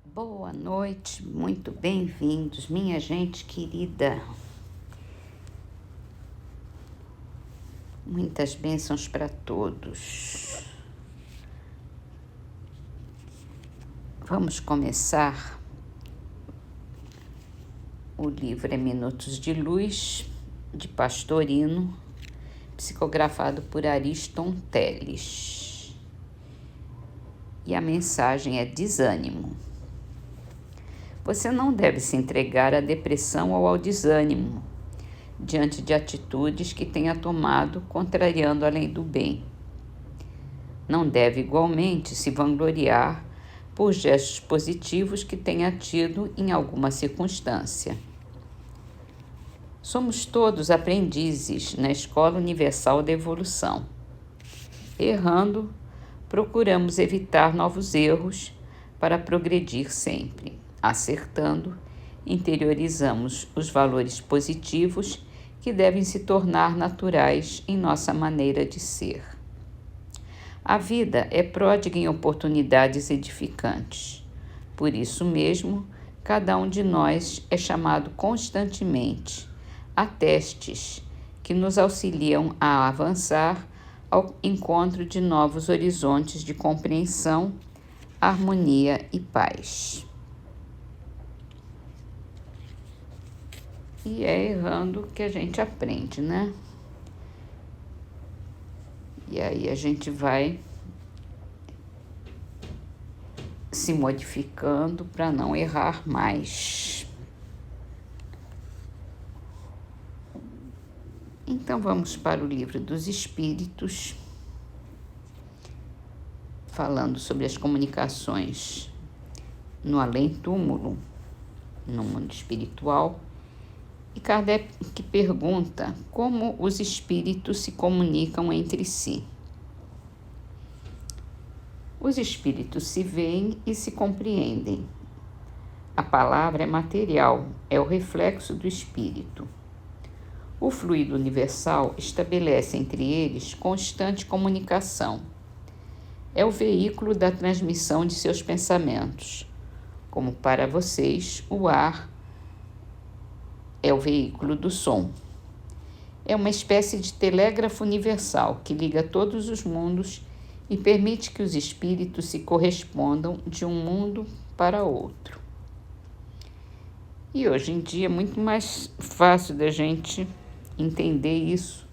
Boa noite, muito bem-vindos, minha gente querida. Muitas bênçãos para todos. Vamos começar. O livro é Minutos de Luz, de Pastorino, psicografado por Ariston Teles. E a mensagem é desânimo. Você não deve se entregar à depressão ou ao desânimo diante de atitudes que tenha tomado contrariando a lei do bem. Não deve igualmente se vangloriar por gestos positivos que tenha tido em alguma circunstância. Somos todos aprendizes na Escola Universal da Evolução. Errando, procuramos evitar novos erros para progredir sempre. Acertando, interiorizamos os valores positivos que devem se tornar naturais em nossa maneira de ser. A vida é pródiga em oportunidades edificantes. Por isso mesmo, cada um de nós é chamado constantemente a testes que nos auxiliam a avançar ao encontro de novos horizontes de compreensão, harmonia e paz. E é errando que a gente aprende, né? E aí a gente vai se modificando para não errar mais. Então vamos para o Livro dos Espíritos, falando sobre as comunicações no além-túmulo, no mundo espiritual. E Kardec pergunta como os espíritos se comunicam entre si. Os espíritos se veem e se compreendem. A palavra é material, é o reflexo do espírito. O fluido universal estabelece entre eles constante comunicação. É o veículo da transmissão de seus pensamentos. Como para vocês, o ar é o veículo do som. É uma espécie de telégrafo universal que liga todos os mundos e permite que os espíritos se correspondam de um mundo para outro. E hoje em dia é muito mais fácil da gente entender isso,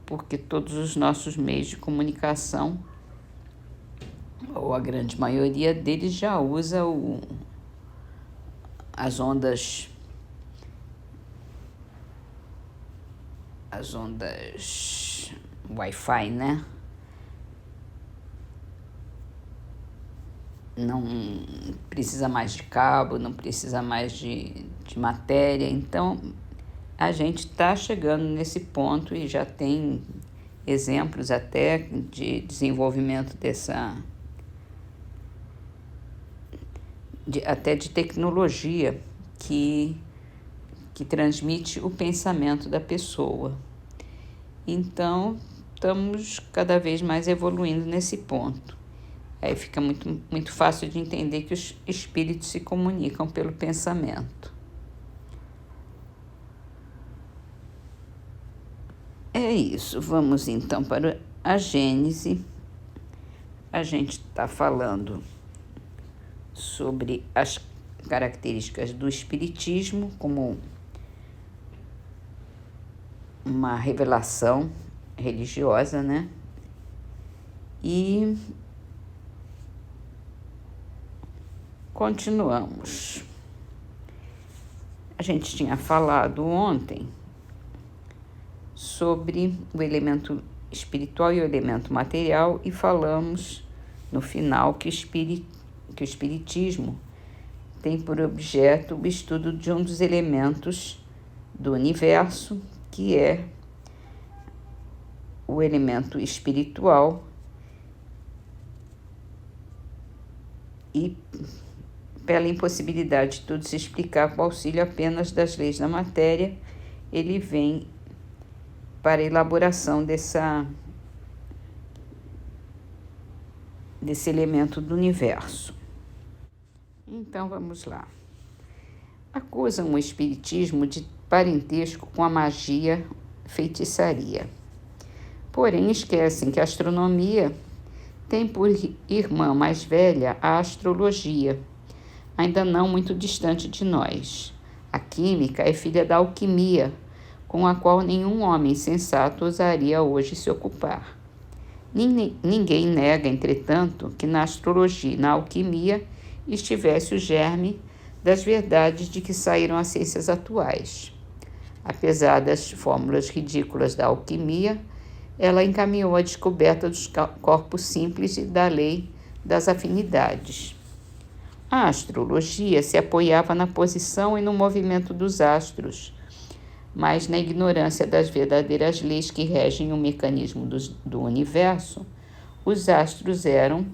porque todos os nossos meios de comunicação, ou a grande maioria deles, já usa as ondas Wi-Fi, né? Não precisa mais de cabo, não precisa mais de matéria. Então, a gente está chegando nesse ponto e já tem exemplos até de desenvolvimento até de tecnologia que transmite o pensamento da pessoa. Então, estamos cada vez mais evoluindo nesse ponto. Aí fica muito fácil de entender que os espíritos se comunicam pelo pensamento. É isso, vamos então para a Gênese. A gente está falando sobre as características do espiritismo como uma revelação religiosa, né? E continuamos. A gente tinha falado ontem sobre o elemento espiritual e o elemento material e falamos no final que o espiritismo tem por objeto o estudo de um dos elementos do universo, que é o elemento espiritual, e pela impossibilidade de tudo se explicar com auxílio apenas das leis da matéria, ele vem para a elaboração desse elemento do universo. Então vamos lá. Acusam o espiritismo de parentesco com a magia, feitiçaria. Porém, esquecem que a astronomia tem por irmã mais velha a astrologia, ainda não muito distante de nós. A química é filha da alquimia, com a qual nenhum homem sensato ousaria hoje se ocupar. Ninguém nega, entretanto, que na astrologia e na alquimia estivesse o germe das verdades de que saíram as ciências atuais. Apesar das fórmulas ridículas da alquimia, ela encaminhou a descoberta dos corpos simples e da lei das afinidades. A astrologia se apoiava na posição e no movimento dos astros, mas na ignorância das verdadeiras leis que regem o mecanismo do universo, os astros eram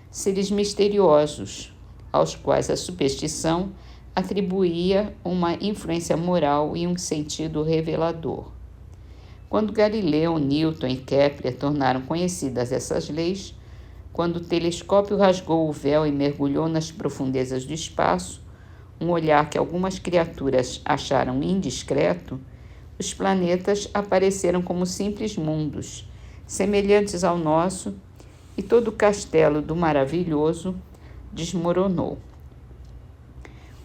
seres misteriosos, aos quais a superstição atribuía uma influência moral e um sentido revelador. Quando Galileu, Newton e Kepler tornaram conhecidas essas leis, quando o telescópio rasgou o véu e mergulhou nas profundezas do espaço, um olhar que algumas criaturas acharam indiscreto, os planetas apareceram como simples mundos, semelhantes ao nosso, e todo o castelo do maravilhoso desmoronou.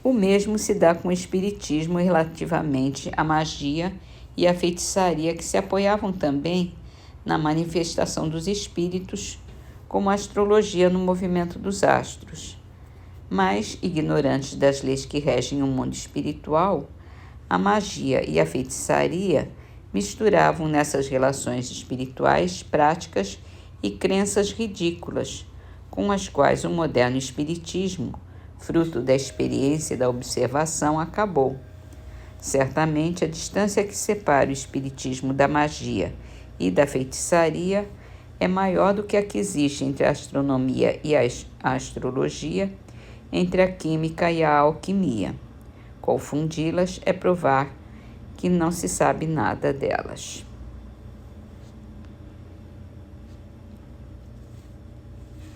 O mesmo se dá com o espiritismo relativamente à magia e à feitiçaria, que se apoiavam também na manifestação dos espíritos, como a astrologia no movimento dos astros. Mas, ignorantes das leis que regem o mundo espiritual, a magia e a feitiçaria misturavam nessas relações espirituais práticas e crenças ridículas, com as quais o moderno espiritismo, fruto da experiência e da observação, acabou. Certamente, a distância que separa o espiritismo da magia e da feitiçaria é maior do que a que existe entre a astronomia e a astrologia, entre a química e a alquimia. Confundi-las é provar que não se sabe nada delas.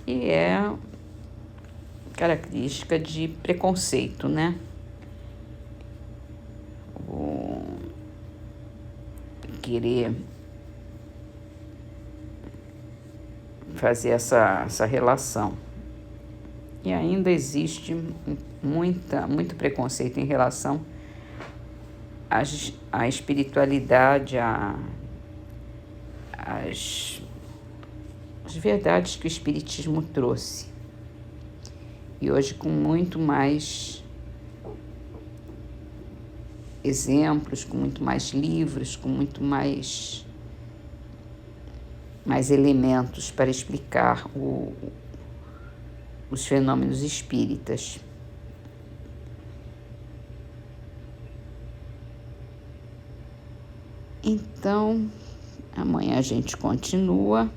E é característica de preconceito, né? O querer fazer essa relação. E ainda existe muito preconceito em relação à espiritualidade, às verdades que o espiritismo trouxe. E hoje, com muito mais exemplos, com muito mais livros, com muito mais elementos para explicar os fenômenos espíritas. Então, amanhã a gente continua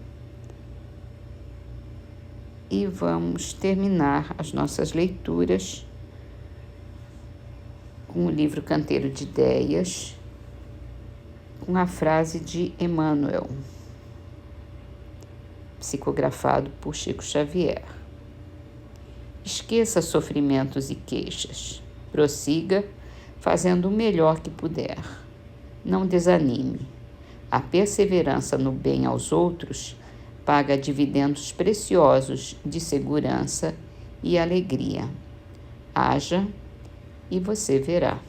e vamos terminar as nossas leituras com o livro Canteiro de Ideias, com a frase de Emmanuel, psicografado por Chico Xavier. Esqueça sofrimentos e queixas. Prossiga fazendo o melhor que puder. Não desanime. A perseverança no bem aos outros paga dividendos preciosos de segurança e alegria. Haja e você verá.